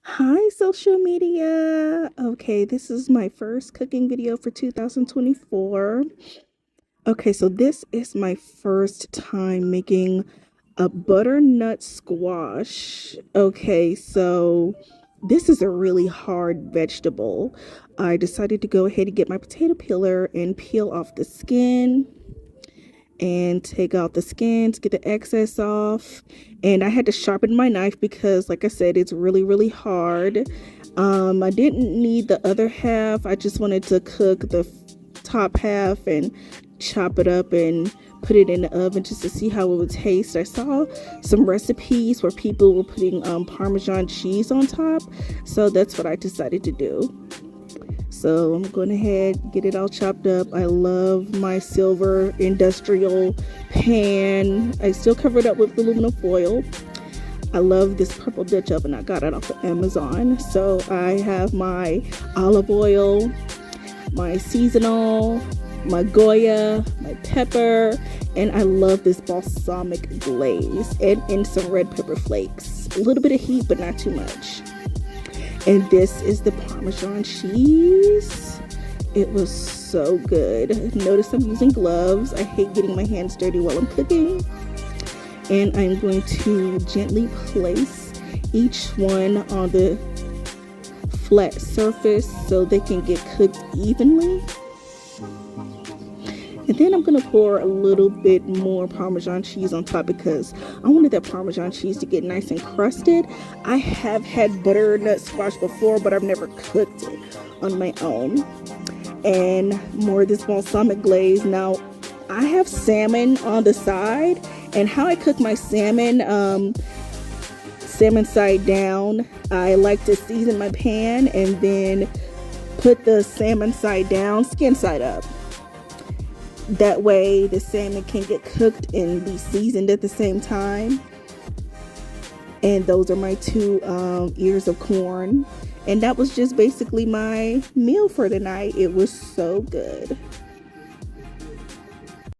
Hi, social media. Okay, this is my first cooking video for 2024. Okay, so this is my first time making a butternut squash. Okay, so this is a really hard vegetable. I decided to go ahead and get my potato peeler and peel off the skin and take out the skins, get the excess off. And I had to sharpen my knife because, like I said, it's really hard. I didn't need the other half. I just wanted to cook the top half and chop it up and put it in the oven just to see how it would taste. I saw some recipes where people were putting Parmesan cheese on top, so that's what I decided to do. So I'm going ahead, get it all chopped up. I love my silver industrial pan. I still cover it up with aluminum foil. I love this purple Dutch oven. I got it off of Amazon. So I have my olive oil, my seasonal, my Goya, my pepper, and I love this balsamic glaze and some red pepper flakes. A little bit of heat, but not too much. And this is the Parmesan cheese. It was so good. Notice I'm using gloves. I hate getting my hands dirty while I'm cooking. And I'm going to gently place each one on the flat surface so they can get cooked evenly. And then I'm going to pour a little bit more Parmesan cheese on top because I wanted that Parmesan cheese to get nice and crusted. I have had butternut squash before, but I've never cooked it on my own. And more of this balsamic glaze. Now, I have salmon on the side, and how I cook my salmon side down, I like to season my pan and then put the salmon side down, skin side up. That way the salmon can get cooked and be seasoned at the same time. And those are my two ears of corn. And that was just basically my meal for the night. It was so good.